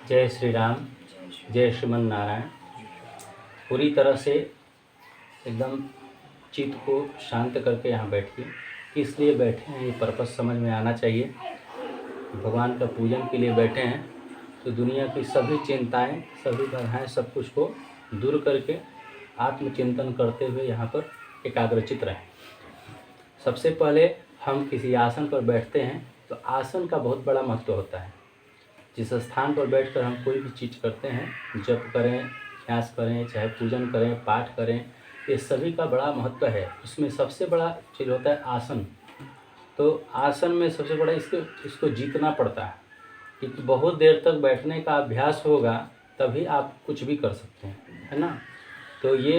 जय श्री राम, जय श्रीमन नारायण। पूरी तरह से एकदम चित्त को शांत करके यहाँ बैठिए। किस लिए बैठे हैं ये पर्पस समझ में आना चाहिए। भगवान का पूजन के लिए बैठे हैं तो दुनिया की सभी चिंताएं, सभी बाधाएं, सब कुछ को दूर करके आत्मचिंतन करते हुए यहाँ पर एकाग्रचित रहें। सबसे पहले हम किसी आसन पर बैठते हैं तो आसन का बहुत बड़ा महत्व होता है। जिस स्थान पर बैठकर हम कोई भी चीज़ करते हैं, जप करें, न्यास करें, चाहे पूजन करें, पाठ करें, ये सभी का बड़ा महत्व है। उसमें सबसे बड़ा चीज़ होता है आसन। तो आसन में सबसे बड़ा इसको जीतना पड़ता है कि बहुत देर तक बैठने का अभ्यास होगा तभी आप कुछ भी कर सकते हैं, है ना। तो ये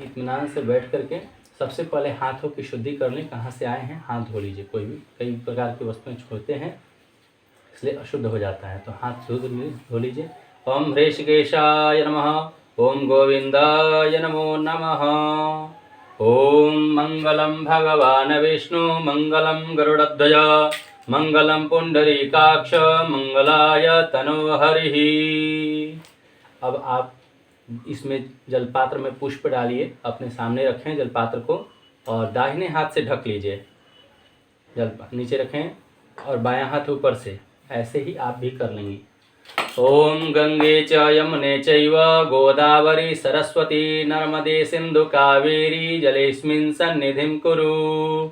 इत्मीनान से बैठ करके सबसे पहले हाथों की शुद्धि कर लें। कहाँ से आए हैं, हाथ धो लीजिए। कोई भी कई प्रकार की वस्तुएं छोड़ते हैं इसलिए अशुद्ध हो जाता है, तो हाथ धो लीजिए। ओम ऋषिकेशाय नमः, ओम गोविंदाय नमो नमः। ओम मंगलम भगवान विष्णु, मंगलम गरुड़ध्वज, मंगलम पुंडरीकाक्ष, मंगलाय तनोहरि। अब आप इसमें जलपात्र में पुष्प डालिए, अपने सामने रखें जलपात्र को और दाहिने हाथ से ढक लीजिए। जल नीचे रखें और बायां हाथ ऊपर से, ऐसे ही आप भी कर लेंगे। ओम गंगे च यमुने चैव गोदावरी सरस्वती नर्मदे सिंधु कावेरी जलेस्मिन् सन्निधिं कुरु।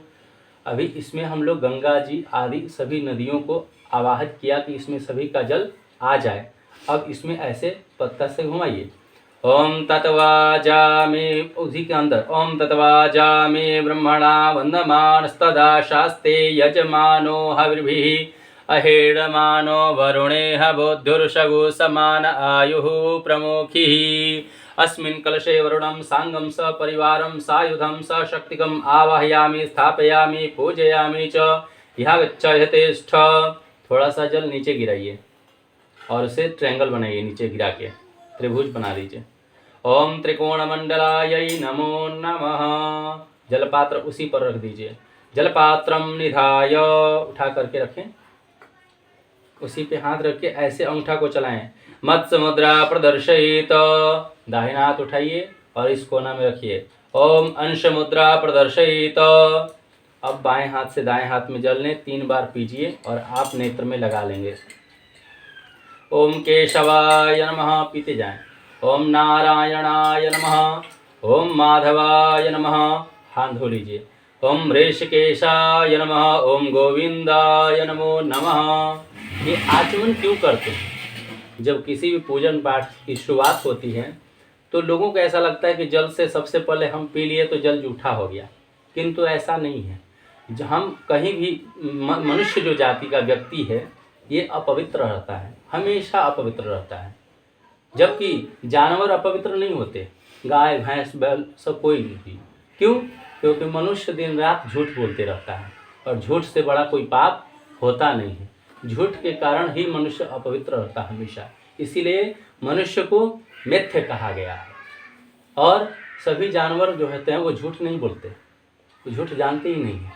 अभी इसमें हम लोग गंगा जी आदि सभी नदियों को आवाहित किया कि इसमें सभी का जल आ जाए। अब इसमें ऐसे पत्ता से घुमाइए। ओम तत्वाजामि, उसी के अंदर ओम तत्वाजामि ब्रह्मणा वंदमानस्तदा शास्ते यजमानो हविर्भिः अहेडमानो वरुणेह बोद्धुर्षगु समान आयुः प्रमुखिः। अस्मिन् कलशे वरुणं सांगं सपरिवारं सायुधं सशक्तिकम् आवाहयामि, स्थापयामि, पूजयामि च। यहाँ गच्छेष्ठ। थोड़ा सा जल नीचे गिराइए और उसे ट्रायंगल बनाइए, नीचे गिरा के त्रिभुज बना दीजिए। ओम त्रिकोणमंडलाय नमो नमः। जलपात्र उसी पर रख दीजिए। जलपात्रम निधाय, उठा करके रखें, उसी पे हाथ रख के ऐसे अंगूठा को चलाएं। मत्स्य मुद्रा प्रदर्शयित, दाहिना हाथ उठाइए और इस कोना में रखिए। ओम अंश मुद्रा प्रदर्शयित। अब बाएं हाथ से दाएं हाथ में जल लें, 3 बार पीजिए और आप नेत्र में लगा लेंगे। ओम केशवाय नमः, पीते जाएं। ओम नारायणाय नमः, ओम माधवाय नमः, हाथ धो लीजिए। ओम ऋषिकेशाय नमः, ओम गोविंदाय नमो नमः। ये आचमन क्यों करते हैं? जब किसी भी पूजन पाठ की शुरुआत होती है तो लोगों को ऐसा लगता है कि जल से सबसे पहले हम पी लिए तो जल जूठा हो गया, किंतु ऐसा नहीं है। हम कहीं भी मनुष्य जो जाति का व्यक्ति है ये अपवित्र रहता है, हमेशा अपवित्र रहता है। जबकि जानवर अपवित्र नहीं होते, गाय भैंस बैल सब कोई नहीं। क्यों? क्योंकि मनुष्य दिन रात झूठ बोलते रहता है और झूठ से बड़ा कोई पाप होता नहीं है। झूठ के कारण ही मनुष्य अपवित्र रहता है हमेशा, इसीलिए मनुष्य को मिथ्य कहा गया है। और सभी जानवर जो होते हैं वो झूठ नहीं बोलते, वो झूठ जानते ही नहीं है,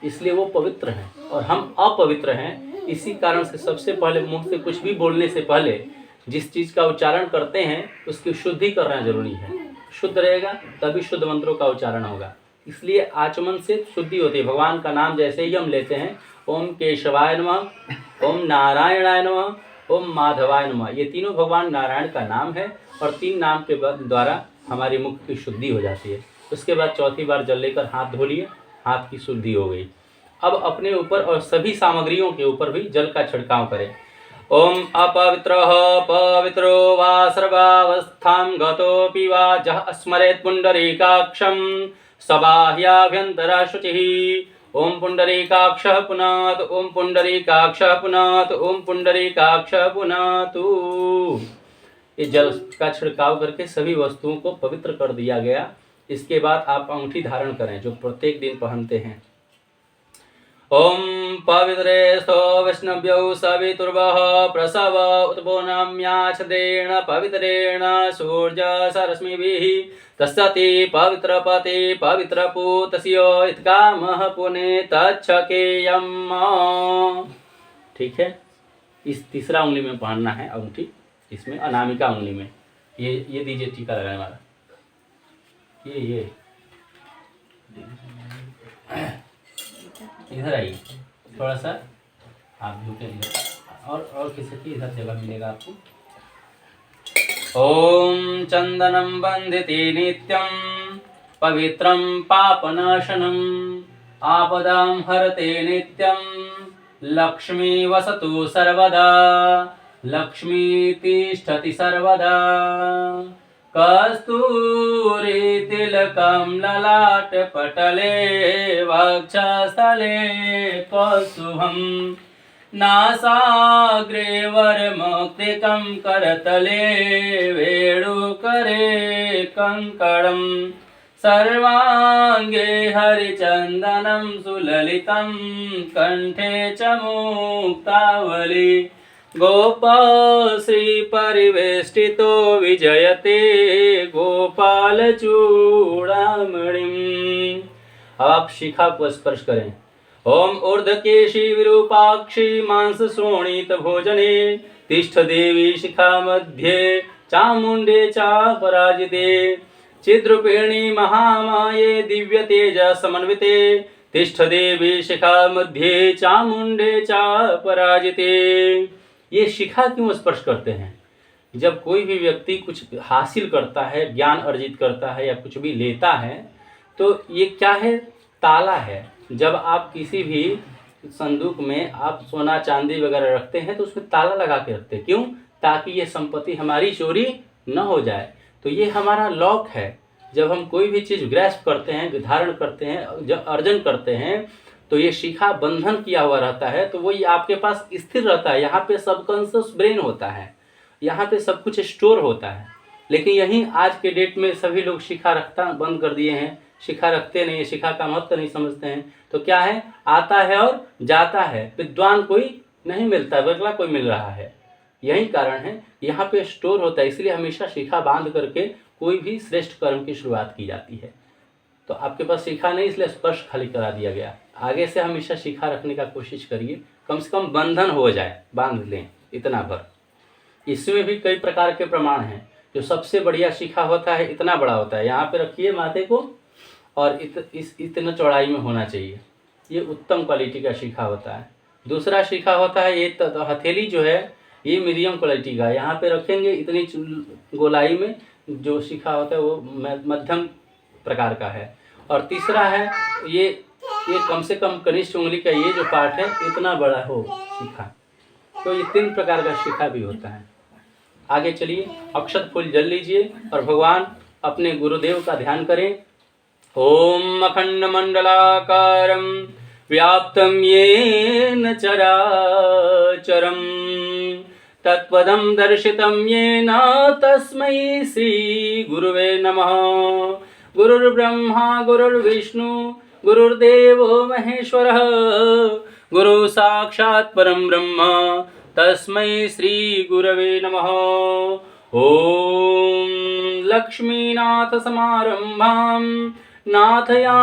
इसलिए वो पवित्र हैं और हम अपवित्र हैं। इसी कारण से सबसे पहले मुंह से कुछ भी बोलने से पहले जिस चीज़ का उच्चारण करते हैं उसकी शुद्धि करना जरूरी है। शुद्ध रहेगा तभी शुद्ध मंत्रों का उच्चारण होगा, इसलिए आचमन से शुद्धि होती है। भगवान का नाम जैसे ही हम लेते हैं, ओम केशवाय नमः, ओम नारायणाय नमः, ओम माधवाय नमः, ये तीनों भगवान नारायण का नाम है और 3 नाम के द्वारा हमारी मुख की शुद्धि हो जाती है। उसके बाद चौथी बार जल लेकर हाथ धो लिए, हाथ की शुद्धि हो गई। अब अपने ऊपर और सभी सामग्रियों के ऊपर भी जल का छिड़काव करें। ओम अपवित्रः पवित्रो वा सर्वावस्थां गतोऽपि वा जः स्मरेत् पुण्डरीकाक्षं सबाह्याभ्यन्तरः शुचिः। ओम पुण्डरीकाक्षः पुनातु, ओम पुण्डरीकाक्षः पुनातु, ओम पुण्डरीकाक्षः पुनातु। ये जल का छिड़काव करके सभी वस्तुओं को पवित्र कर दिया गया। इसके बाद आप अंगूठी धारण करें जो प्रत्येक दिन पहनते हैं। ओम पवित्रेस्तो वैष्णव्यौ सवितुर्वः प्रसव उत्पोनाम्याच्छदेन पवित्रेण सूर्य सरश्मिभिः तस्सति पवित्रपति पवित्रपूतस्य इत्कामः पुने तच्छकेयम्। ठीक है, इस तीसरा उंगली में पहनना है अंगूठी, इसमें अनामिका उंगली में। ये दीजिए टीका लगाने वाला, ये इधर आइए थोड़ा सा, आप झुके और किसी की इधर जगह मिलेगा आपको। ओम चंदनम बंधिते नित्यं पवित्रं पापनाशनम् आपदां हरते नित्यं लक्ष्मी वसतु सर्वदा लक्ष्मी तिष्ठति सर्वदा। कस्तूरी तिलकं ललाटपटले वक्षस्थले कौस्तुभं नासाग्रे वरमौक्तिकं करतले वेणुकरे कंकणं सर्वांगे हरिचंदनं सुललितं कंठे च मुक्तावली गोपाश्री परिवेष्टितो विजयते गोपाल चूड़ामणिम्। आप शिखा को स्पर्श करें। ओम ऊर्ध्वकेशी विरूपाक्षी मांस शोणित भोजने तिष्ठ देवी शिखा मध्ये चामुंडे चापराजिते चिद्रूपिणी महामाये दिव्य तेज समन्विते तिष्ठ देवी शिखा मध्ये चामुंडे चापराजिते। ये शिखा क्यों स्पर्श करते हैं? जब कोई भी व्यक्ति कुछ हासिल करता है, ज्ञान अर्जित करता है या कुछ भी लेता है, तो ये क्या है? ताला है। जब आप किसी भी संदूक में आप सोना चांदी वगैरह रखते हैं तो उसमें ताला लगा के रखते हैं। क्यों? ताकि ये संपत्ति हमारी चोरी न हो जाए। तो ये हमारा लॉक है। जब हम कोई भी चीज़ ग्रैस्प करते हैं, धारण करते हैं, जब अर्जन करते हैं, तो ये शिखा बंधन किया हुआ रहता है, तो वही आपके पास स्थिर रहता है। यहाँ पे सबकॉन्शियस ब्रेन होता है, यहाँ पे सब कुछ स्टोर होता है। लेकिन यहीं आज के डेट में सभी लोग शिखा रखता बंद कर दिए हैं, शिखा रखते नहीं, शिखा का महत्व नहीं समझते हैं। तो क्या है? आता है और जाता है, विद्वान कोई नहीं मिलता, बगला कोई मिल रहा है। यही कारण है, यहाँ पे स्टोर होता है। इसलिए हमेशा शिखा बांध करके कोई भी श्रेष्ठ कर्म की शुरुआत की जाती है। तो आपके पास शिखा नहीं, इसलिए स्पर्श खाली करा दिया गया। आगे से हमेशा शिखा रखने का कोशिश करिए, कम से कम बंधन हो जाए, बांध लें इतना भर। इसमें भी कई प्रकार के प्रमाण हैं। जो सबसे बढ़िया शिखा होता है इतना बड़ा होता है, यहाँ पे रखिए माथे को, और इतना चौड़ाई में होना चाहिए। ये उत्तम क्वालिटी का शिखा होता है। दूसरा शिखा होता है, ये हथेली जो है ये मीडियम क्वालिटी का, यहाँ पे रखेंगे इतनी गोलाई में। जो शिखा होता है वो मध्यम प्रकार का है। और तीसरा है ये कम से कम कनिष्ठ उंगली का ये जो पार्ट है इतना बड़ा हो शिखा। तो ये 3 प्रकार का शिखा भी होता है। आगे चलिए, अक्षत फूल जल लीजिए और भगवान अपने गुरुदेव का ध्यान करें। ओम अखंड मंडलाकारं व्याप्तं येन चराचरं तत्पदं दर्शितं येन तस्मै श्री गुरुवे नमः। गुरुर्ब्रह्मा गुरुर्विष्णु गुरुर्देवो महेश्वरः गुरु साक्षात् परं ब्रह्म तस्मै श्री गुरवे नमः। ओम लक्ष्मीनाथ समारंभां नाथयामुनमध्यमाम्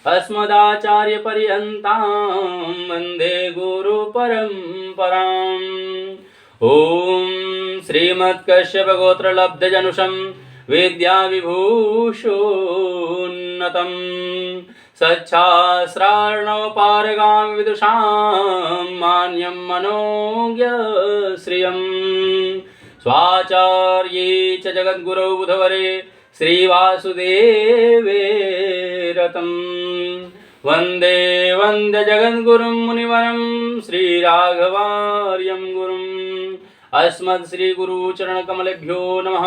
अस्मदाचार्य पर्यन्तां वन्दे गुरु परम्पराम्। ओम श्रीमत्कश्यप गोत्र लब्धजनुषं विद्याविभूषोन्नतं सच्छास्रार्णवपारगां विदुषां मान्यं मनोज्ञश्रियं स्वाचार्ये च जगद्गुरौ बुधवरे श्रीवासुदेवे रतं वन्दे वन्दे जगद्गुरुं मुनिवरं श्रीराघवार्यं गुरुम्। अस्मत् श्रीगुरुचरणकमलेभ्यो नमः।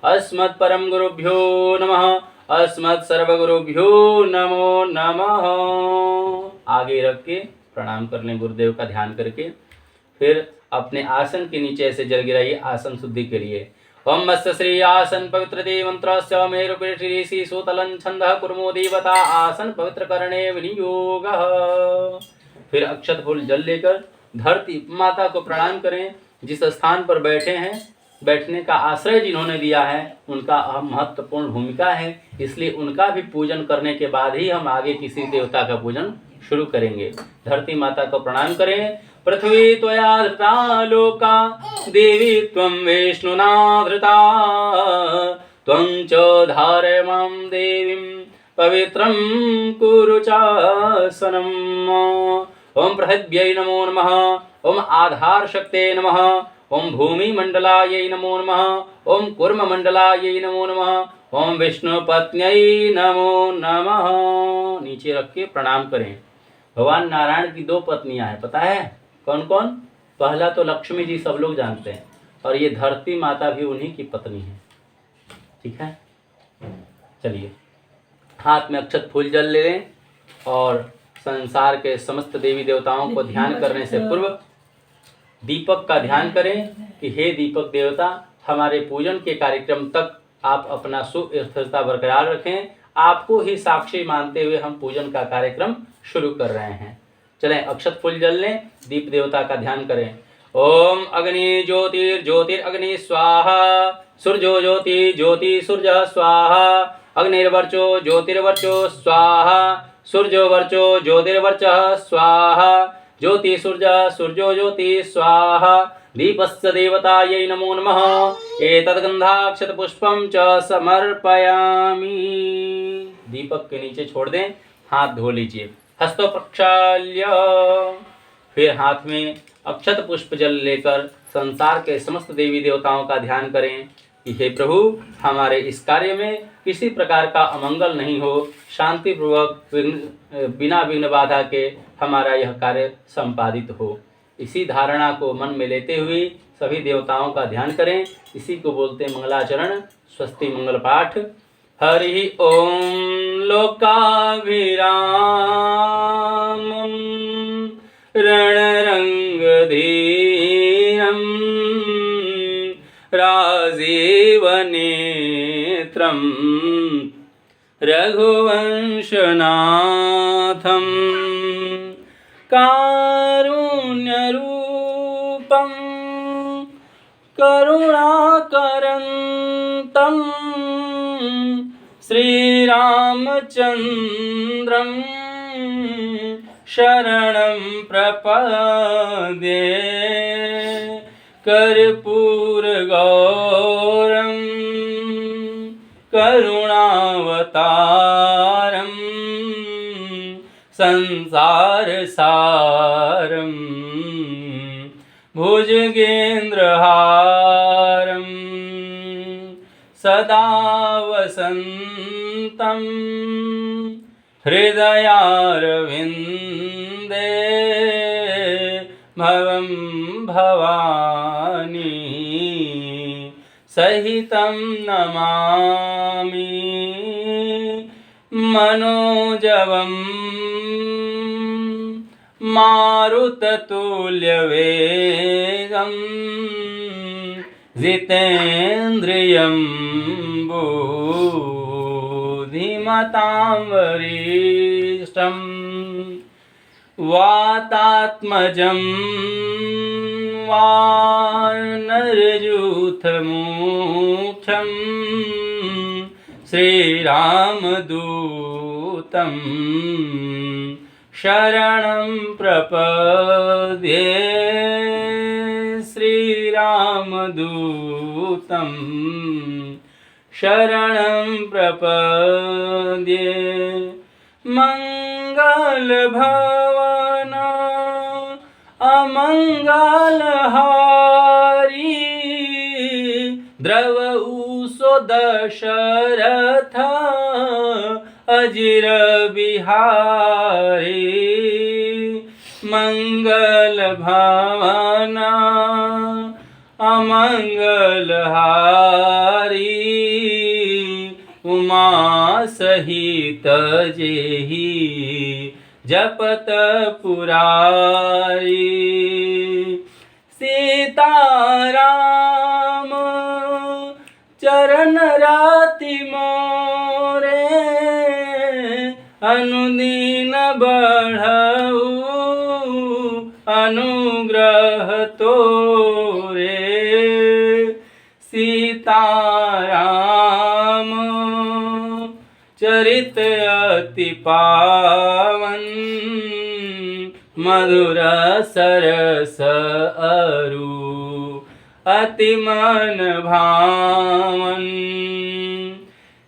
अस्मत् परम गुरुभ्यो नमः। अस्मत् सर्वगुरुभ्यो नमो नमः। आगे रख के प्रणाम कर लें गुरुदेव का ध्यान करके। फिर अपने आसन के नीचे ऐसे जल गिराइए आसन शुद्धि के लिए। ओम मत्स्य श्री आसन पवित्र दे मंत्रस्य मेरुपीठी सूतलं छंदः कुर्मो देवता आसन पवित्र करणे विनियोगः। फिर अक्षत फूल जल लेकर धरती माता को प्रणाम करें। जिस स्थान पर बैठे हैं, बैठने का आश्रय जिन्होंने दिया है, उनका अहम महत्वपूर्ण भूमिका है। इसलिए उनका भी पूजन करने के बाद ही हम आगे किसी देवता का पूजन शुरू करेंगे। धरती माता को प्रणाम करें। पृथ्वी त्वया धृता लोका देवी त्वं विष्णुना धृता त्वं च धारय मां देवीं पवित्रं कुरु चासनम्। ओम पृथिव्यै नमो नमः। ओम आधार शक्ते नमः। ओम भूमि मंडलायै नमो नमः। ओम कूर्म मंडलायै नमो नमः। ओम विष्णु पत्न्यै नमो नमः। नीचे रख के प्रणाम करें। भगवान नारायण की 2 पत्नियां हैं, पता है कौन कौन? पहला तो लक्ष्मी जी सब लोग जानते हैं, और ये धरती माता भी उन्हीं की पत्नी है। ठीक है, चलिए हाथ में अक्षत फूल जल ले लें और संसार के समस्त देवी देवताओं को ध्यान करने से पूर्व दीपक का ध्यान करें कि हे दीपक देवता, हमारे पूजन के कार्यक्रम तक आप अपना सुस्थिरता बरकरार रखें। आपको ही साक्षी मानते हुए हम पूजन का कार्यक्रम शुरू कर रहे हैं। चलें अक्षत फूल जल लें, दीप देवता का ध्यान करें। ओम अग्नि ज्योतिर्ज्योतिरग्नि स्वाहा, सूर्यो ज्योति ज्योति सूर्य स्वाहा, अग्निर्वर्चो ज्योतिर्वर्चो स्वाहा, सूर्यो वर्चो ज्योतिर्वर्चः स्वाहा, ज्योति सूर्य सूर्यो ज्योति स्वाहा, दीपस्य देवतायै नमो नमः। एतद्गन्धाक्षत पुष्पं च समर्पयामि। दीपक के नीचे छोड़ दें, हाथ धो लीजिए। हस्तो प्रक्षाल्य, फिर हाथ में अक्षत पुष्प जल लेकर संसार के समस्त देवी देवताओं का ध्यान करें कि हे प्रभु, हमारे इस कार्य में किसी प्रकार का अमंगल नहीं हो, शांतिपूर्वक बिना विघ्न बाधा के हमारा यह कार्य संपादित हो। इसी धारणा को मन में लेते हुए सभी देवताओं का ध्यान करें। इसी को बोलते हैं मंगलाचरण। स्वस्ति मंगल पाठ। हरि ओम लोकाभिरामं रणरंगधीरं राजीवनेत्रं रघुवंशनाथं कारुण्यरूपं करुणाकरन्तं श्रीरामचन्द्रं शरणं प्रपद्ये। कर्पूरगौरं करुणावतारं संसारसारं भुजगेन्द्रहारं सदा वसन्तं हृदयारविन्दे भवं भवानी सहितं नमामि। मनोजवं मारुततुल्यवेगं जितेन्द्रियं बुद्धिमतां वरिष्ठं वातात्मजं वानरयूथमुख्यं श्रीरामदूतं शरणं प्रपद्ये। श्रीरामदूतं शरणं प्रपद्ये। मंगलभवन अमंगलहारी द्रवऊसो दशरथ अजिर बिहारी। मंगल भवन अमंगलहारी उमा सहित जेहि जपत पुरारी। सीताराम चरण राति मोरे अनुदीन बढ़ऊ अनुग्रह तोरे। सीताराम चरित अति पावन मधुर सरस अरु अति मन भावन।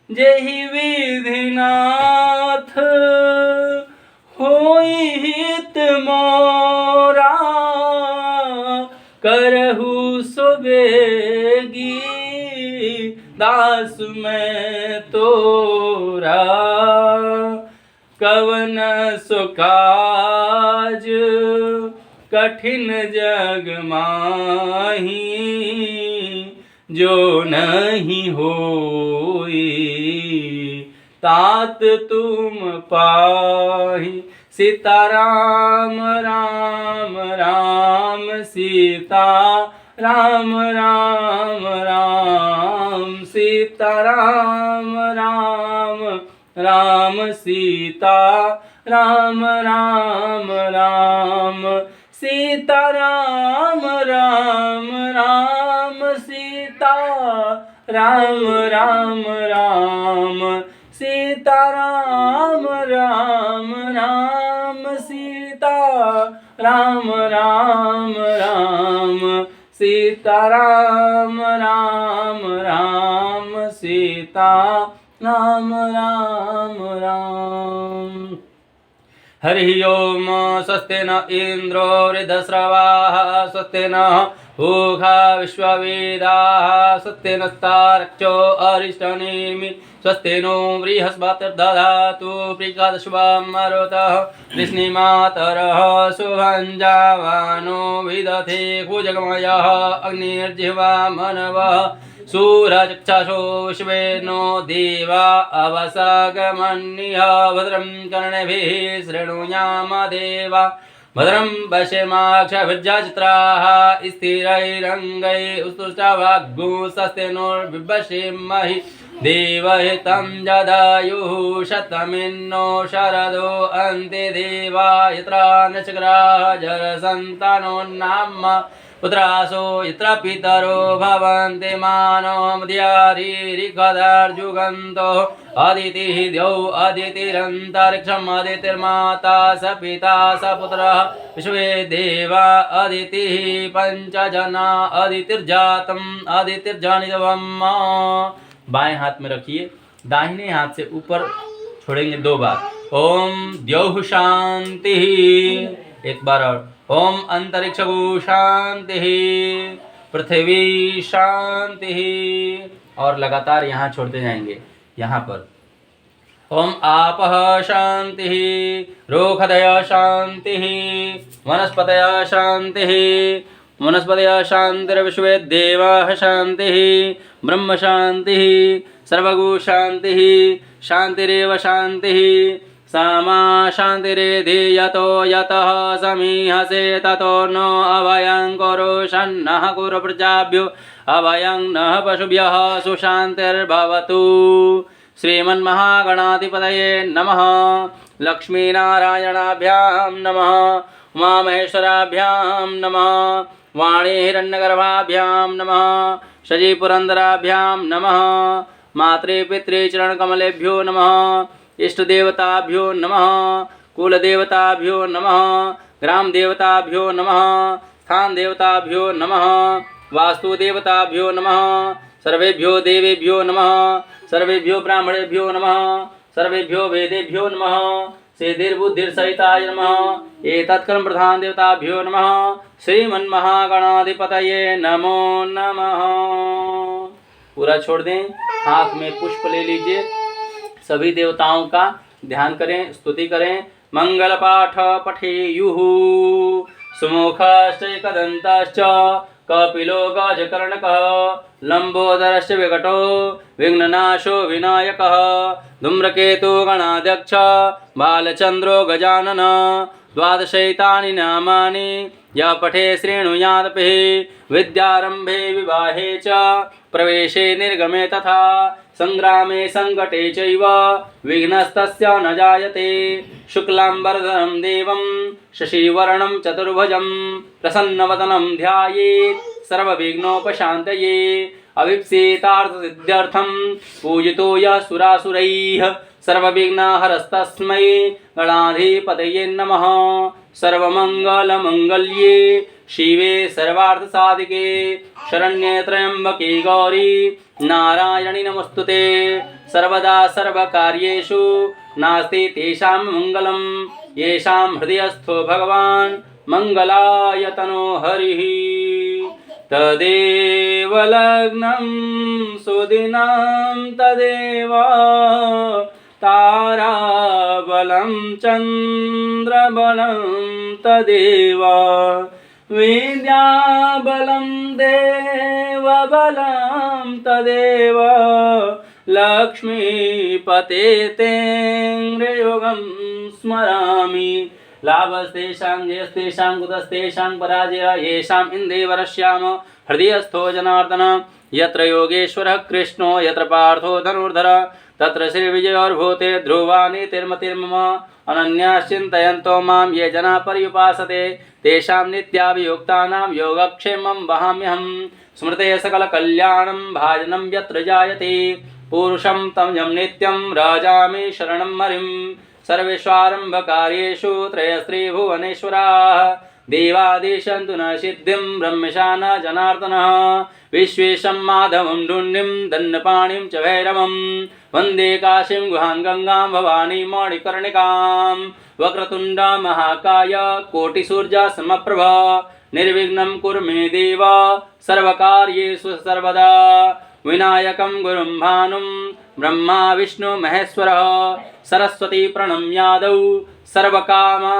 जेहि विधिनाथ होई हित मोरा करहु सो बेगी दास मैं तोरा। कवन सो काज कठिन जग माही जो नहीं होई तात तुम पाही। सीताराम राम राम सीता राम राम राम सीताराम राम राम सीता राम राम राम सीताराम राम राम सीता राम राम राम सीताराम राम राम सीता राम राम राम सीताराम राम राम सीता राम राम राम। हरि ओम। स्वस्ति न इंद्रो वृद्धश्रवाः स्वस्ति न पूषा विश्ववेदाः स्वस्ति नस्तार्क्ष्यो अरिष्टनेमि स्वस्ति नो बृहस्पतिर्दधातु प्रीकादशवां मरुतः वृष्णिमातरः शुभं जावानो विदधे भुजगमयः अग्निर्जिह्वा मनवः सूरचक्षुषो विश्वे नो देवा अवसगमन्यः भद्रं कर्णेभिः शृणुयाम देवा भद्रं पश्येमाक्षभिर्यजत्राः स्थिरैरङ्गैः स्तुष्टवाग्गुंसस्तेनोर्विवशेमहि देवहितं जदायुः शतमिन्नो शरदो अन्ते देवा यत्र नक्षत्राः जरसन्तानो नाम पुत्रासो यत्र पितरो भवन्ति मानो मध्यारीरिकदर्जुगन्तो अदितिः द्यौ अदितिरन्तरिक्षम् अदितिर्माता स पिता स पुत्रः विश्वे देवा अदितिः पंचजना अदितिर्जातम् अदितिर्जनितवम्। बाएं हाथ में रखिए, दाहिने हाथ से ऊपर छोड़ेंगे 2 बार। ओम द्यौः शांति। एक बार और। ओम अंतरिक्षगु शांति पृथ्वी शांति। और लगातार यहाँ छोड़ते जाएंगे। यहाँ पर ओम आपः शांति रोखदय शांति वनस्पतय शांति वनस्पतय शांतिर्विश्वे देवाः शांति ब्रह्म शांति सर्वगु शांति शांतिरेव शांति सामा शांतिरेधि यतो यतः समीहसे ततो नो अभयं कुरुषन्नः कुरु प्रजाभ्यो अभयं नः पशुभ्यः सुशान्तिर्भवतु। श्रीमन्महागणाधिपतये नमः। लक्ष्मीनारायणाभ्यां नमः। उमामहेश्वराभ्यां नमः। वाणी हिरण्यगर्भाभ्यां नमः। शजीपुरन्दराभ्यां नमः। मातृपितृचरणकमलेभ्यो नमः। इष्टदेवताभ्यो नमः। कुलदेवताभ्यो नमः। ग्रामदेवताभ्यो नमः। स्थानदेवताभ्यो नमः। वास्तुदेवताभ्यो नमः। सर्वेभ्यो देवेभ्यो नमः। सर्वेभ्यो ब्राह्मणेभ्यो नमः। सर्वेभ्यो वेदेभ्यो नमः। सिद्धिर्बुद्धिर्सहिताय नमः। एतत्कर्म प्रधान देवताभ्यो नमः। श्रीमन्महागणाधिपतये नमो नमः। पूरा छोड़ दें। हाथ में पुष्प ले लीजिए। सभी देवताओं का ध्यान करें, स्तुति करें। मंगल पाठ पठेयुः सुमुखश्चैकदन्तश्च कपिलो गजकर्णकः लंबोदरश्च विकटो विघ्ननाशो विनायकः धूम्रकेतु गणाध्यक्ष बालचन्द्रो गजानन द्वादशैतानि नामानि यः पठे शृणुयादपि विद्यारम्भे विवाहे च प्रवेशे निर्गमे तथा संग्रामे संकटे चैव विघ्नस्तस्य न जायते। शुक्लांबरधरं देवं शशिवर्णं चतुर्भुजं प्रसन्नवदनं ध्यायेत् सर्वविघ्नोपशान्तये। अभीप्सितार्थसिद्ध्यर्थं पूजितो यः सुरासुरैः सर्वविघ्नहरस्तस्मै गणाधिपतये नमः। सर्वमंगलमंगल्ये शिवे सर्वार्थसाधिके शरण्ये त्र्यंबके गौरी नारायणि नमोस्तुते। सर्वदा सर्वकार्येषु नास्ति तेषां मंगलम् येषां हृदयस्थो भगवान् मंगलायतनो हरिः। तदेव लग्नं सुदिनं तदेव ताराबलं चन्द्रबलं तदेव विद्याबलं देवबलं तदेव लक्ष्मीपते तेङ्ग्रयोगं स्मरामि। लाभस्तेषां जयस्तेषां कुतस्तेषां पराजयः येषाम् इन्द्रियवरश्याम हृदयस्थो जनार्दन। यत्र योगेश्वरः कृष्णो यत्र पार्थो धनुर्धर तत्र श्रीविजयोर्भूते ध्रुवा नीतिर्मतिर्मम। अनन्याश्चिन्तयन्तो मां ये जना पर्युपासते तेषां नित्याभियुक्तानां योगक्षेमं वहाम्यहम्। स्मृते सकलकल्याणं भाजनं यत्र जायते पुरुषं तं यं नित्यं राजामि शरणं हरिम्। सर्वेष्वारम्भकार्येषु त्रयस्त्रिभुवनेश्वराः देवादिशन्तु न सिद्धिं ब्रह्मेशा न जनार्दनः। विश्वेशं माधवं डुण्डिं दण्डपाणिं च भैरवं वन्दे काशीं गुहां गंगां भवानी मणिकर्णिकां। वक्रतुण्ड महाकाय कोटिसूर्यसमप्रभ निर्विघ्नं कुरु मे देव सर्वकार्येषु सर्वदा। विनायकं गुरुं भानुं ब्रह्मा विष्णु महेश्वरः सरस्वती प्रणम्यादौ सर्वकामार्थसिद्धये।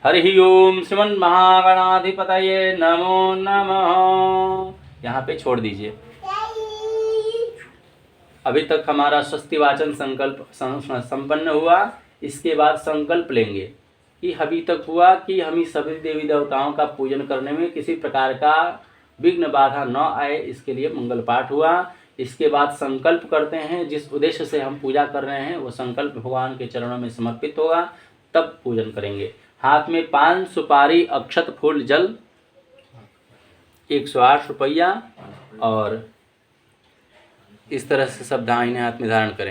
हरि ओम श्रीमन्महागणाधिपतये नमो नमः। यहाँ पे छोड़ दीजिए। अभी तक हमारा स्वस्ति वाचन संकल्प संपन्न हुआ। इसके बाद संकल्प लेंगे कि अभी तक हुआ कि हम सभी देवी देवताओं का पूजन करने में किसी प्रकार का विघ्न बाधा न आए, इसके लिए मंगल पाठ हुआ। इसके बाद संकल्प करते हैं, जिस उद्देश्य से हम पूजा कर रहे हैं वो संकल्प भगवान के चरणों में समर्पित होगा, तब पूजन करेंगे। हाथ में 5 सुपारी, अक्षत, फूल, जल, 108 रुपया और इस तरह से सब दाहिने हाथ में धारण करें।